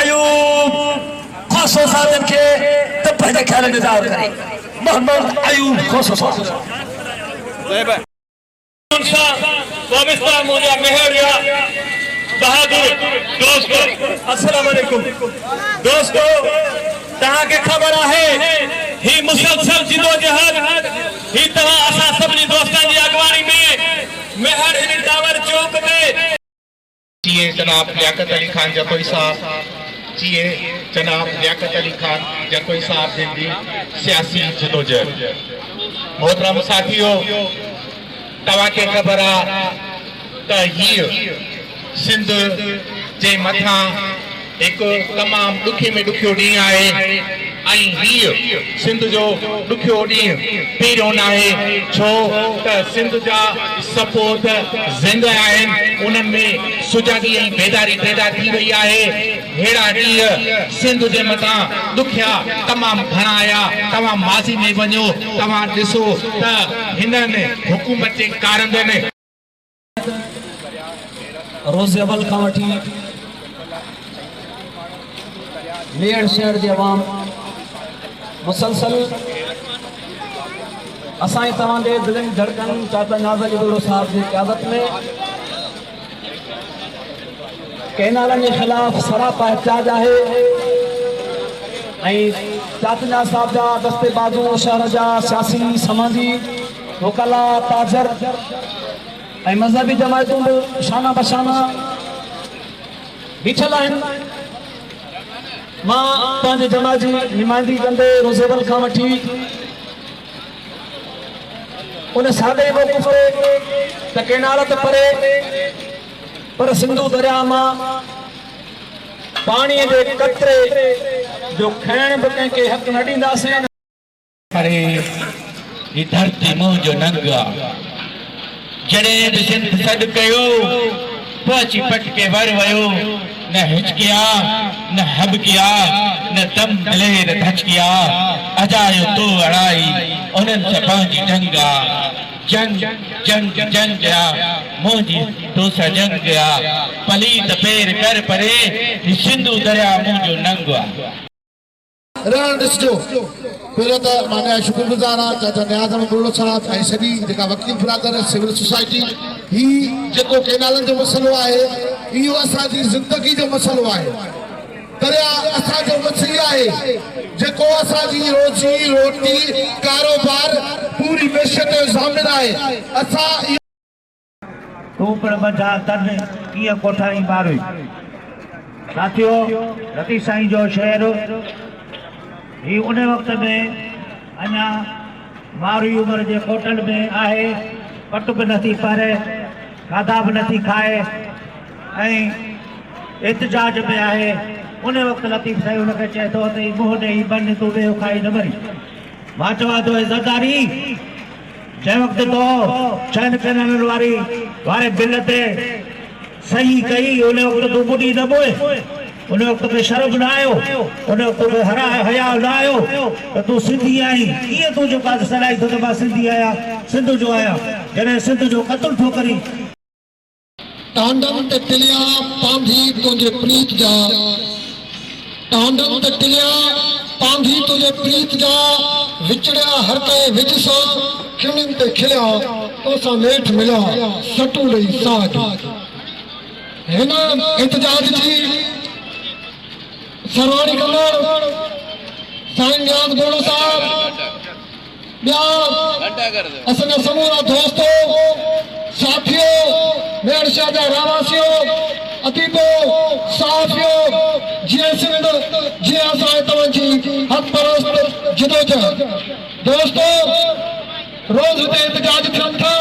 अयूब खोसो साहब के तो पहले ख्याल निज़ार करे मोहम्मद अयूब खोसो साहब वाबिस्ता मुझे मेहरिया बहादुर दोस्तों अस्सलाम वालेकुम दोस्तों तहां के खबर है ही मुसलसल जिदोजहद ही तहां असा सबनी दोस्तां जी अगवानी में मेहर हिन टावर चौक में जिए जनाब लियाकत अली खान जकोई साहब जिए जनाब लियाकत अली खान जकोई साहब जिंदी सियासी जिदोजहद मोहतरम साथियों तवा के खबर त हीअ सिंध जे मथां एक तमाम दुखे में दुखियो ॾींहुं आहे ऐं हीअ सिंध जो दुखियो ॾींहुं पहिरियों न आहे छो त सिंध जा सपूत ज़िंदा आहिनि उन्हनि में सुजागी ऐं बेदारी पैदा थी वई आहे अहिड़ा ॾींहं सिंध जे मथां दुखिया तमामु घणा आया तव्हां माज़ी में वञो तव्हां ॾिसो त हिननि हुकूमत जे कारंदनि रोज़ अवल का वठी मेड़ शहर के अवाम मुसलसल असाई तवांदे दिलनि धड़कन चाचा नाज़र इदोड़ो साहब की क़यादत में कैनालन के खिलाफ सरापा एहतजाज है चाचा साहब जा दस्ते बाजू शहर जा सियासी समाजी वकला ताजर मजहबी जमायतों में शाना बशाना बीठल मां पंहिंजे जमात जी नुमाइंदगी कंदे रोज़ेबल खां वठी उन सादे मौक़िफ़ ते त केनाल त परे पर सिंधु दरिया मां पाणीअ जे कतरे जो खैण बि कंहिंखे हक़ न ॾींदासीं अरे ये धरती मुंहिंजो जो नंगा जड़े भी सिंध सद कयो पहुंची पट के वर वयो न हिचकिया न हब किया न दम मिले न धचकिया अजायो तो अड़ाई उन्हनि से पंहिंजी जंगा जंग जंग जंग गया मुंहिंजी दोसा जंग गया पलीत पैर कर परे सिंधु दरिया मुंहिंजो नंगा रण ॾिसजो पहिरियों त मां शुक्रगुज़ार आहियां चाचा नियाज़म बुल्लो साहब ऐं सॼी जेका वकील बिरादर सिविल सोसाइटी ही जेको केनालनि जो मसइलो आहे इहो असांजी ज़िंदगी जो मसइलो आहे दरिया असांजो मसइलो आहे जेको असांजी रोज़ी रोटी कारोबार पूरी मैशत जो ज़ामिन आहे असां तूं पिण बचा तन कीअं कोठाई मारी साथियों रती साईं जो शहर ही उन वक्त में अना मारी उम्र के कोटल में आहे पट भी नथी पारे खाधा भी नथी खाए एहतजाज में आहे उन वक्त लतीफ़ साईं उनके चए तो मुँह ॾेई बन तू वे खाई न मरी मां चवां तो ज़रदारी जै वक्त तो छन कैनल वारे बिल ते सही कई उन वक्त तू बुढ़ी न बोए उन वक्त में शर्म न आयो उन वक्त में हया न आयो तो तू सिंधी आई किए तू जो काज सलाई तो मैं सिंधी आया सिंध जो आया जने सिंध जो कत्ल ठो करी टांडन ते टिलिया पांधी तुझे प्रीत जा टांडन ते टिलिया पांधी तुझे प्रीत जा विचड़िया हर के विच सा खिणन ते खिलिया तो सा नेठ मिला सटू लई साज हिन इतजाज जी सरवानी कंदड़ साईं नियाज़ बुल्लो साहब असांजा समूरा दोस्तों साथियों मेड़ शहर जा रहवासियों अतीबो साथियों जीअं सिंध जीअं असां तव्हांजी हक़ परस्त जिदोजहद दोस्तों रोज़ हिते एहतजाज थियनि था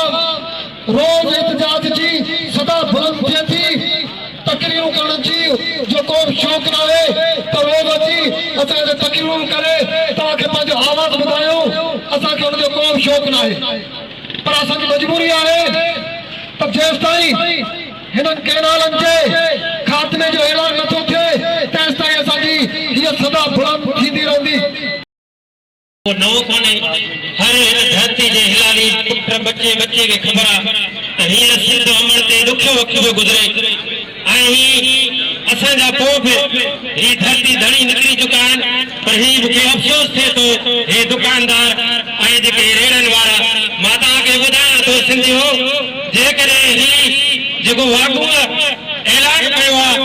रोज़ एहतजाज जी सदा बुलंद थिए थी तकरीरूं करण जी जो को शौक़ न आहे तो रोज़ अची असांखे तकरीरूं करे तव्हांखे पंहिंजो आवाज़ ॿुधायूं असांखे हुनजो को शौक़ न आहे पर असांजी मजबूरी आहे त जेसिताईं हिननि केनालनि जे खात्मे जो ऐलान नथो थिए तेसिताईं असांजी हीअ सदा बुलंद थींदी रहंदी नो कोने हर धरती जे हिलाली पुत्र बच्चे बच्चे के खबर त हीअ सिंध अमर ते ॾुखियो वक़्तु गुज़रे ऐं असां जा पोइ बि ही धरती धणी निकिरी चुका आहिनि पर ही मूंखे अफ़सोस थिए थो हे दुकानदार ऐं जेके रेड़नि वारा मां तव्हांखे ॿुधायां थो सिंधियो जेकॾहिं ही जेको वागूअ ऐलान कयो आहे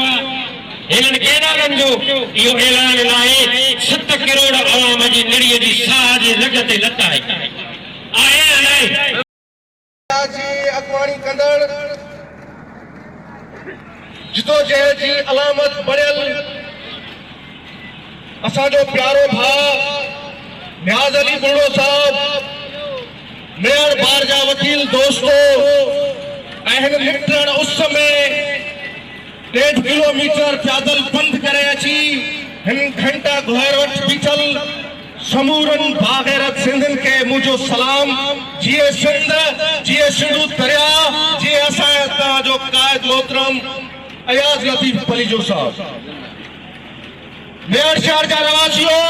हिननि केनालनि जो इहो ऐलान लाइ 7 करोड़ अवाम जी निड़ीअ जी साह जे लॻ ते लत आहे या न अगवाणी कंदड़ जिदोजहद जी अलामत बढ़ियल असांजो प्यारो भाउ नियाज़ अली बुढ़ो साहब मेयर बार जा वकील दोस्तो हिन निकिरण उस में 1.5 किलोमीटर पैदल पंध करे अची हिन घंटा घर वटि बीठल समूरन बाग़ैरत सिंधन के मुझो सलाम जिए सिंध जिए सिंधु दरिया जिए असां जो कायद मोहतरम अयाज लतीफ पलीजो साहब मेयर शहर जा रवासियों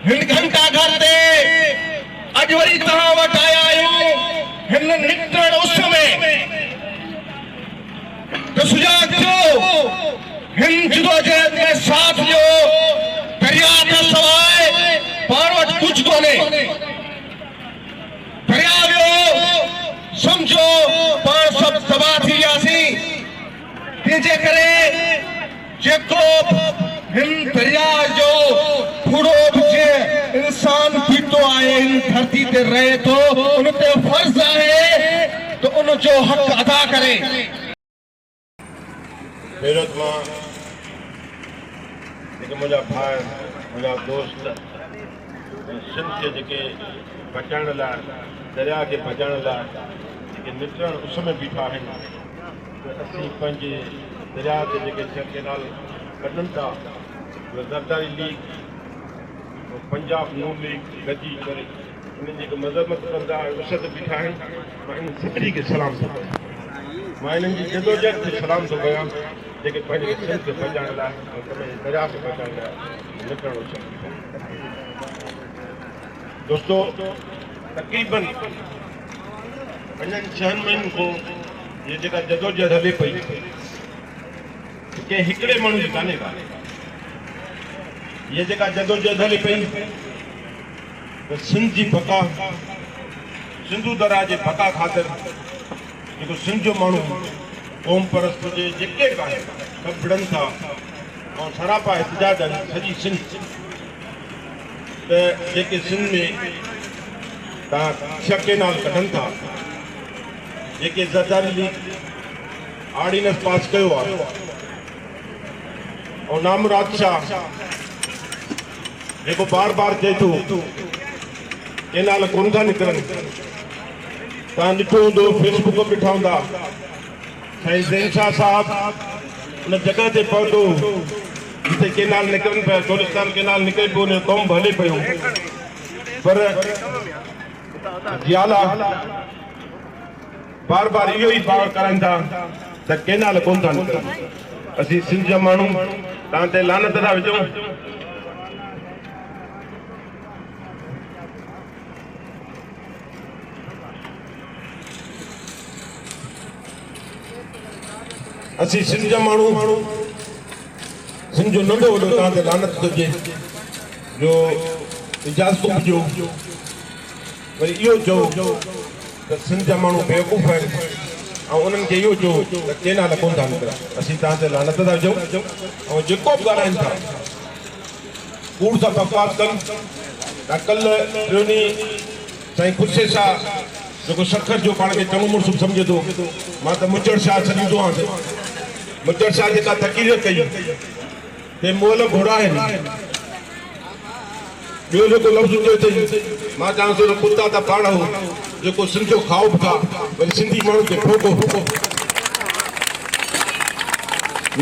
हिन घंटा घर ते अज वरी तव्हां वटि आया आहियूं हिन निकिरण उस में त सुजाग थियो हिन जिदोजहद में साथ ॾियो दरिया खां सवाइ पाण वटि कुझु कोन्हे दरिया वियो समझो पाण सभु तबाह थी वियासीं तंहिंजे करे जेको हिन दरिया जो थोरो बि जे इंसान बीठो आहे हिन धरती ते रहे थो उन ते फर्ज़ आहे त उन जो हक़ अदा करे बेरत मां जेके मुंहिंजा भाउ मुंहिंजा दोस्त सिंध खे जेके बचाइण लाइ दरिया खे बचाइण लाइ जेके निकिरण उस में बीठा आहिनि त असीं पंहिंजे दरिया ते जेके केनाल कढनि था ज़रदारी लीग पंजाब नून लीग गॾिजी करे इन्हनि जेके मज़म्मत कंदा उस ते बीठा आहिनि मां इन्हनि सभिनी खे सलाम थो कयां मां इन्हनि जी जदोजहद खे सलाम थो कयां जेके पंहिंजे सिंध खे बचाइण लाइ दरिया खे बचाइण लाइ निकिरण उस में बीठा दोस्तो तक़रीबन 5-6 महीननि खां ये जेका जदोजहद हले पई कंहिं हिकिड़े माण्हू जी कान्हे का ये जेका जदोजहद हले पई त सिंध जी बका सिंधु दरिया जे बका ख़ातिर जेको सिंध जो माण्हू क़ौम परस्त हुजे जेके कान्हे सभु विढ़नि था ऐं सरापा एहतजाज आहिनि सॼी सिंध त जेके सिंध में तव्हां 6 केनाल कढनि था जेके ज़रदारी लीग ऑर्डिनेंस पास कयो आहे और नामुराद शाह जेको बार बार चए थो केनाल कोन था निकिरनि तव्हां ॾिठो हूंदो फेसबुक ते ॾिठा हूंदा साईं ज़ैन शाह साहब उन जॻह ते पहुतो जिते केनाल निकिरनि पिया टोलिस्तान केनाल निकिरे पियो उन कौम बि हले पियो पर जियाला बार बार इहो ई बार कराइनि था त केनाल कोन था निकिरनि असीं सिंध जा माण्हू तव्हां ते लानत था विझूं असीं सिंध जा माण्हू सिंध जो नंढो वॾो तव्हां ते लानत हुजे जो इजाज़त ॾिजो वरी इहो चओ त सिंध जा माण्हू बेवकूफ़ आहिनि ऐं उन्हनि खे इहो चओ त केनाल कोन था निकिरनि असीं तव्हां ते लानत था विझूं ऐं जेको बि ॻाल्हाइनि था कूड़ सां बकवास कनि त कल्ह टियों ॾींहुं साईं खुर्शे शाह जेको सखर जो पाण खे चङो मुड़ुसु सम्झे थो मां त मुचड़ शाह सॾींदो आहियां मुचड़ शाह जेका तक़रीर कई ते मोल घोड़ा आहिनि ॿियो जेको लफ़्ज़ चयो अथई मां चवां थो कुता त पाण हो जेको सिंध जो खाओ बि था वरी सिंधी माण्हू खे ठोको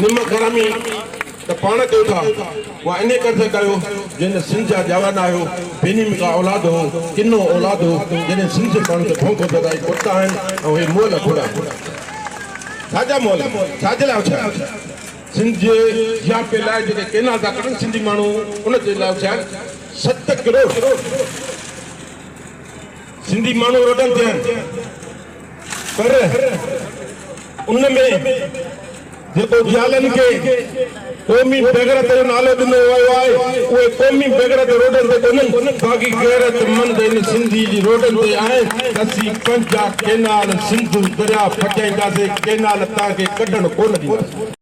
निम गरमी त पाण कयो था उहा इन करे कयो जंहिं सिंध जा जवान आहियो बेनिम का औलाद हो किनो औलाद हो जॾहिं सिंध जे माण्हू खे ठोको था कुता आहिनि ऐं हे मोल घोड़ा छाजा मोल छाजे लाइ उथिया सिंध जे जियापे लाइ जेके केनाल था कढनि सिंधी माण्हू उन जे लाइ उथिया 7 करोड़ सिंधी माण्हू रोडनि ते आहिनि पर उन में जेको ज़ालनि खे क़ौमी बेग़ैरत जो नालो ॾिनो वियो आहे उहे क़ौमी बेग़ैरत रोडनि ते कोन्हनि बाक़ी गैरतमंद इन सिंधी जी रोडनि ते आहिनि। असीं पंहिंजा केनाल सिंधु दरिया पचाईंदासीं, केनाल तव्हांखे कढणु कोन ॾींदासीं।